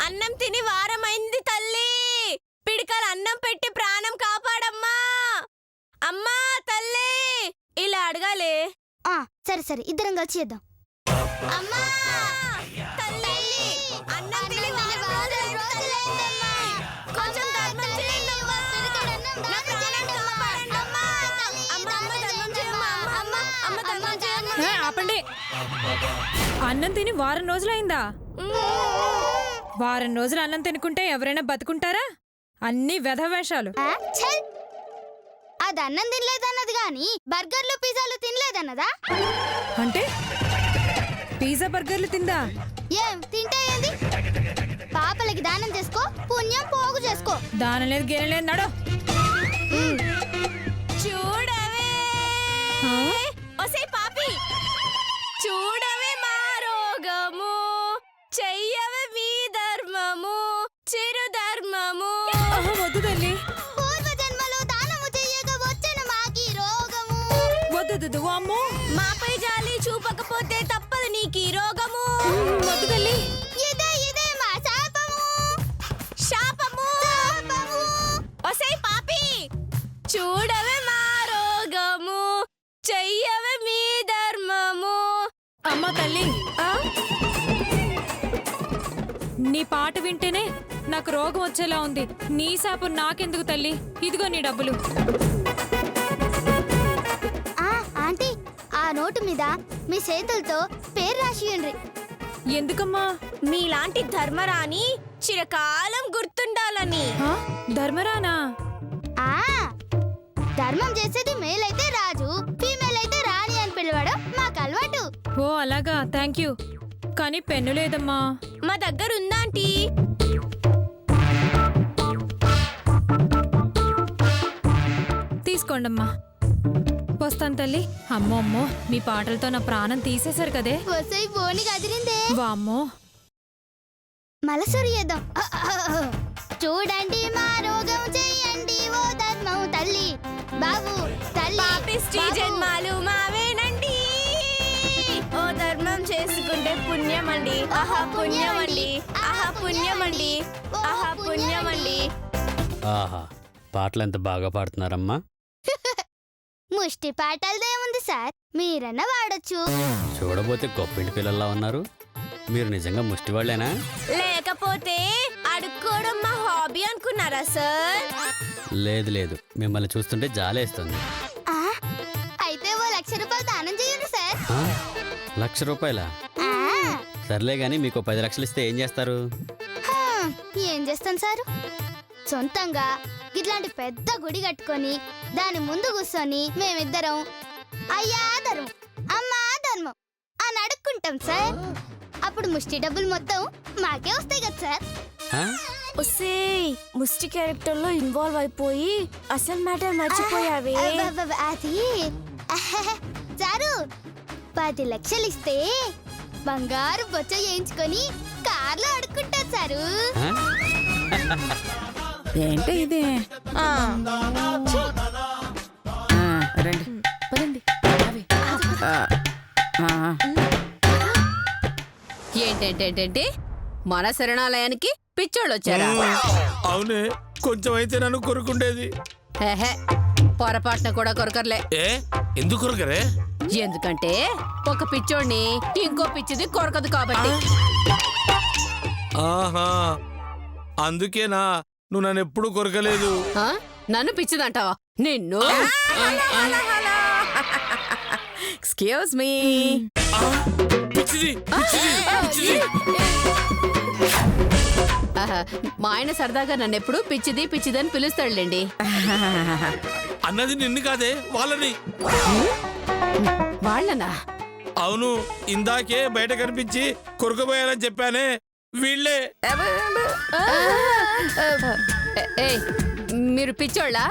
అన్నం తిని వారమైంది తల్లి. పిడికలు అన్నం పెట్టి ప్రాణం కాపాడమ్మా. అమ్మా తల్లి ఇలా అడగాలే. సరే సరే, ఇద్దరం కలిసి చేద్దాం. అమ్మా తల్లి అన్నం తిని వారమైందమ్మా. కొంచెం ధర్మం చేయండి అమ్మా. నా ప్రాణం కాపాడండి అమ్మా. అమ్మ అమ్మ ధర్మం చేయమ్మా. అమ్మ అమ్మ ధర్మం చేయమ్మా. ఆపండి. అన్నం తిని వారం రోజులైందా? వారం రోజులు అన్నం తినుకుంటే ఎవరైనా బతుకుంటారా? అన్ని వెధవేషాలు. అది అన్నం తినలేదన్నది గాని బర్గర్లు పిజ్జాలు తినలేదన్నదా? అంటే పిజ్జా బర్గర్లు తిందా? ఏం తింటే ఏంది? పాపలకి దానం చేసుకో, పుణ్యం పోగు చేసుకో. దానం లేదు గేనం లేదు, నడు. చూడవే ఒసే పాపి, చూడవే మా రోగము, చెయ్యవే మీ ధర్మము, చిరు ధర్మము. వద్దు తల్లి, పూర్వ జన్మలో దానము చెయ్యక వచ్చిన మాకి రోగము. వద్దు. అమ్మో, మాపై జాలి చూపకపోతే తప్పదు నీకీ రోగము. వద్దు తల్లి. ఇదే మా శాపము. శాపము. ఒసే పాపి, చూడవే మా రోగము, చెయ్యవే మీ ధర్మము. అమ్మ తల్లి, నీ పాట వింటేనే నాకు రోగం వచ్చేలా ఉంది. నీ శాపం నాకెందుకు తల్లి? ఇదిగో నీ డబ్బులు. ఆంటీ, ఆ నోటు మీద మీ చేతులతో పేరు రాసియండి. ఎందుకమ్మా? మీలాంటి ధర్మరాణి చిరకాలం గుర్తుండాలని. ధర్మరానా? ధర్మం చేసేది మేల్ అయితే రాజు, ఫీమేల్ అయితే రాణి అని పిలవడం మాకు అలవాటు. ఓ అలాగా, థ్యాంక్ యూ. కానీ పెన్ను లేదమ్మా. మా దగ్గర ఉందా ఆంటీ? తీసుకోండమ్మా. వస్తాను తల్లి. అమ్మో, మీ పాటలతో నా ప్రాణం తీసేశారు కదే. వసై బోని కదిరిందే. వామ్మో, మలసూరి చేద్దాం. చూడండి మా రోగం చెయ్యండి ఓ ధర్మం తల్లి బాబు తల్లి. పాపిష్టి జన్మాలు మావేనండి. ఓ ధర్మం చేసుకుంటే పుణ్యమండి. ఆహా పుణ్యమండి, ఆహా పుణ్యమండి, ఆహా పుణ్యమండి. ఆహా, పాటలు ఎంత బాగా పాడుతున్నారమ్మా. ముష్టి పాటలదేముంది సార్, మీరన్నా వాడొచ్చు. చూడబోతే గొప్పింటి పిల్లల్లా ఉన్నారు. మీరు నిజంగా ముష్టివాళ్లేనా? లేకపోతే అడుక్కోవడం మా హాబీ అనుకున్నారా సార్? లేదు, మిమ్మల్ని చూస్తుంటే జాలేస్తుంది. అయితే ఓ 1,00,000 రూపాయలు దానం చేయండి సార్. ₹1,00,000? సర్లే గాని మీకు 10 లక్షలు ఇస్తే ఏం చేస్తారు? ఏం చేస్తాను సారు, సొంతంగా ఇట్లాంటి పెద్ద గుడి కట్టుకొని దాని ముందు కూర్చొని మేమిద్దరం అయ్యా ధర్మం అమ్మా ధర్మం అని అడుక్కుంటాం సార్. అప్పుడు ముష్టి డబ్బులు మొత్తం మాకే వస్తాయి కదా సార్. ఒసే ముష్టి క్యారెక్టర్ లో ఇన్వాల్వ్ అయిపోయి అసలు మ్యాటర్ మర్చిపోయావే. అది సారు 10 లక్షలు ఇస్తే బంగారు బొచ్చ చేయించుకొని కార్లో అడుక్కుంటారు సారు. ఏంటి ఇది? రండి పదండి. ఏంటేంటేంటేంటి, మన శరణాలయానికి పిచ్చోళ్ళు వచ్చారా? అవునే, కొంచెం అయితే నన్ను కొరుకుండేది. పొరపాటున కూడా కొరకర్లే. ఎందుకు కొరకరే? ఎందుకంటే ఒక పిచ్చోడిని ఇంకో పిచ్చిది కొరకదు కాబట్టి. ఆహా, అందుకేనా నువ్వు నన్ను ఎప్పుడు కొరకలేదు? నన్ను పిచ్చిదంటావా? నిన్ను ఎక్స్క్యూజ్ మీ. మా ఆయన సరదాగా నన్ను ఎప్పుడు పిచ్చిది పిచ్చిదని పిలుస్తాడులేండి. అన్నది నిన్ను కాదే, వాళ్ళని. వాళ్ళనా? అవును, ఇందాకే బయట కనిపించి కొరకపోయారని చెప్పానే, వీళ్ళే. మీరు పిచ్చోళ్ళా?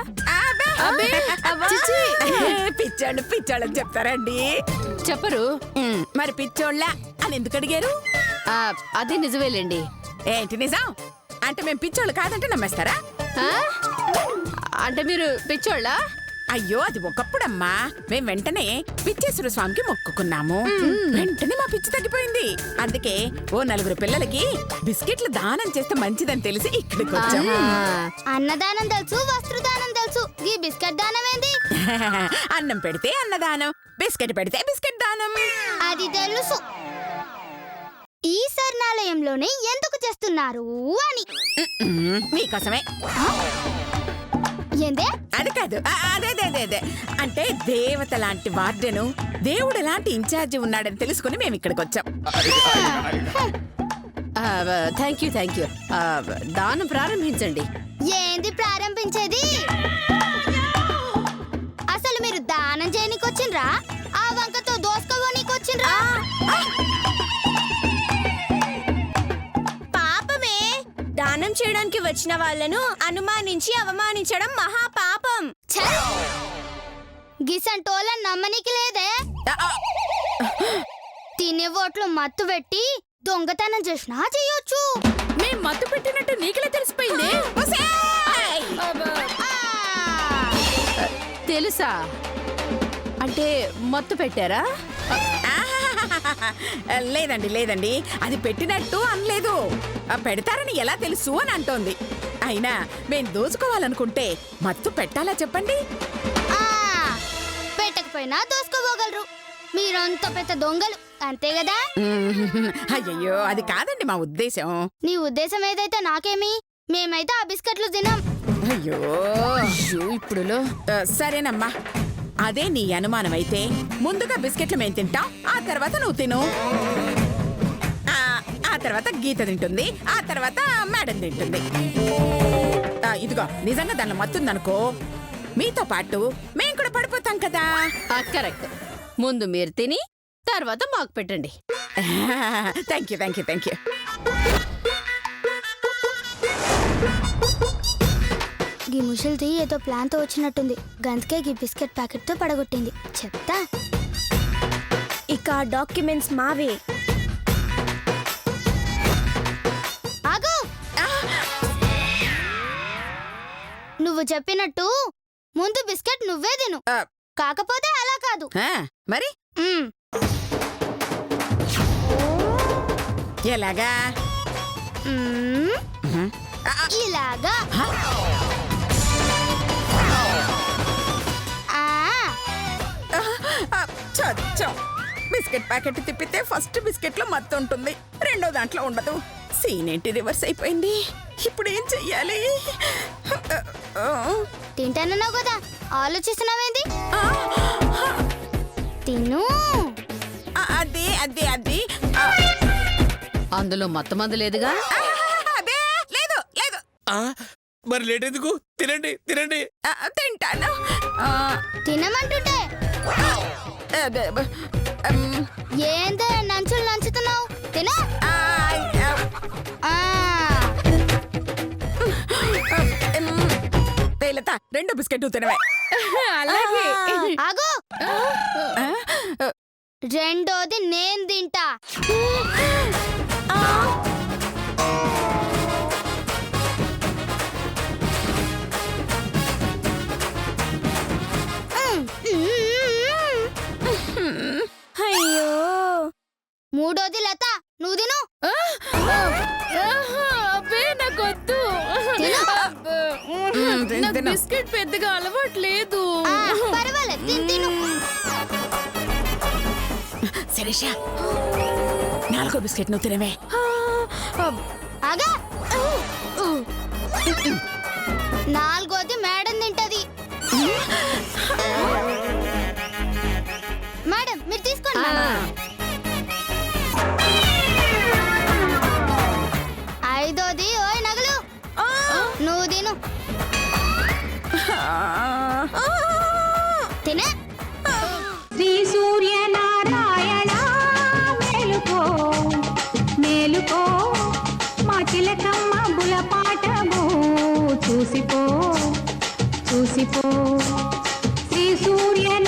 పిచ్చోళ్ళని చెప్తారండి. చెప్పరు. మరి పిచ్చోళ్ళ అని ఎందుకు అడిగారు? అది నిజమేలేండి. ఏంటి నిజం? అంటే మేము పిచ్చోళ్ళు కాదంటే నమ్మేస్తారా? అంటే మీరు పిచ్చోళ్ళా? అయ్యో అది ఒకప్పుడమ్మా మేం వెంటనే పిచ్చేశ్వర స్వామికి మొక్కుకున్నాము వెంటనే మా పిచ్చి తగ్గిపోయింది. అందుకే ఓ 4 పిల్లలకి బిస్కెట్లు దానం చేస్తే మంచిదని తెలిసి ఇక్కడికి వచ్చాము. అన్నదానం తెలుసు, వస్త్రదానం తెలుసు, ఈ బిస్కెట్ దానం ఏంది? అన్నం పెడితే అన్నదానం, బిస్కెట్ పెడితే బిస్కెట్ దానం. అది తెలుసు. ఈ శరణాలయంలోనే ఎందుకు చేస్తున్నారు అని. మీకోసమే. ఏందే? అది కాదు, అదే అంటే దేవత లాంటి వార్డెను, దేవుడు లాంటి ఇన్ఛార్జి ఉన్నాడని తెలుసుకుని మేము ఇక్కడికి వచ్చాం. థ్యాంక్ యూ దానం ప్రారంభించండి. ఏంది ప్రారంభించేది? అసలు మీరు దానం చేయనీకి వచ్చిండ్రా? ఆ వంకతో దోసుకోవనీకి వచ్చిండ్రా? పాపమే. దానం చేయడానికి వచ్చిన వాళ్ళను అనుమానించి అవమానించడం మహాపాపం. గిసంటోళ్ళని నమ్మనీకి లేదే. తినే ఓట్లు మత్తు పెట్టి దొంగతనం చేసినా చెయ్యొచ్చు. మేం మత్తు పెట్టినట్టు నీకులే తెలిసిపోయింది. తెలుసా? అంటే మత్తు పెట్టారా? లేదండి అది పెట్టినట్టు అనలేదు. పెడతారని ఎలా తెలుసు అని అంటోంది. అయినా మేం దోచుకోవాలనుకుంటే మత్తు పెట్టాలా చెప్పండి? పెట్టకపోయినా దోసుకోపోగలరు. మీరంత పెద్ద దొంగలు అంతే కదా? అయ్యయ్యో అది కాదండి మా ఉద్దేశం. నీ ఉద్దేశం ఏదైతే నాకేమి, మేమైతే ఆ బిస్కెట్లు తినాం. అయ్యో ఇప్పుడు సరేనమ్మా, అదే నీ అనుమానం అయితే ముందుగా బిస్కెట్లు మేము తింటాం, ఆ తర్వాత నువ్వు తిను. ఆ తర్వాత గీత తింటుంది, ఆ తర్వాత మేడం తింటుంది. ఇదిగో నిజంగా దానిలో మత్తుందనుకో మీతో పాటు మేము కూడా పడిపోతాం కదా. కరెక్ట్. ముందు మీరు తిని తర్వాత మాకు పెట్టండి. Thank you. ఈ ముషల్ది ఏదో ప్లాన్ తో వచ్చినట్టుంది. గంతకే ఈ బిస్కెట్ ప్యాకెట్ తో పడగొట్టింది. చెప్తా. ఇక డాక్యుమెంట్స్ మావే. ఆగు! నువ్వు చెప్పినట్టు ముందు బిస్కెట్ నువ్వే తిను. కాకపోతే అలా కాదు. మరి మ్మ్. ఎలాగా? మ్మ్. ఇలాగా. బిస్కెట్ ప్యాకెట్ తిప్పితే ఫస్ట్ బిస్కెట్ లో మత్తు ఉంటుంది, రెండో దాంట్లో ఉండదు. సీన్ ఏంటి రివర్స్ అయిపోయింది. ఇప్పుడు ఏం చెయ్యాలి? తింటానన్నావు కదా, ఆలోచిస్తున్నావేంది? తిను. అది అందులో మత్తు మందు లేదుగా? అదే లేదు. మరి లేట్ ఎందుకు? తినండి. తింటాను. తినమంటుంటే ఏందే నంచులు నంచుతున్నావు? తిను. తేలత రెండు బిస్కెట్ తినవే. అలాగే. ఆగు. రెండోది నేను తింటా. అయ్యో. మూడోది లత, నువ్వు తిను. అబ్బే నాకొద్దు. నాకు బిస్కెట్ పెద్దగా అలవాట్లేదు. పర్వాలేదు, తిను. శిరీష, 4వ బిస్కెట్ నువ్వు తినవే. ఆగా. 4వది మేడం తింటది. మేడం మీరు తీసుకోండి. ఐదోది ఓయ్ నగలు, నువ్వు తిను. తినే. శ్రీ సూర్యనారాయణ మేలుకో మేలుకో, మా చిలకమ్మ బులపాటము చూసిపో శ్రీ సూర్యనారాయణ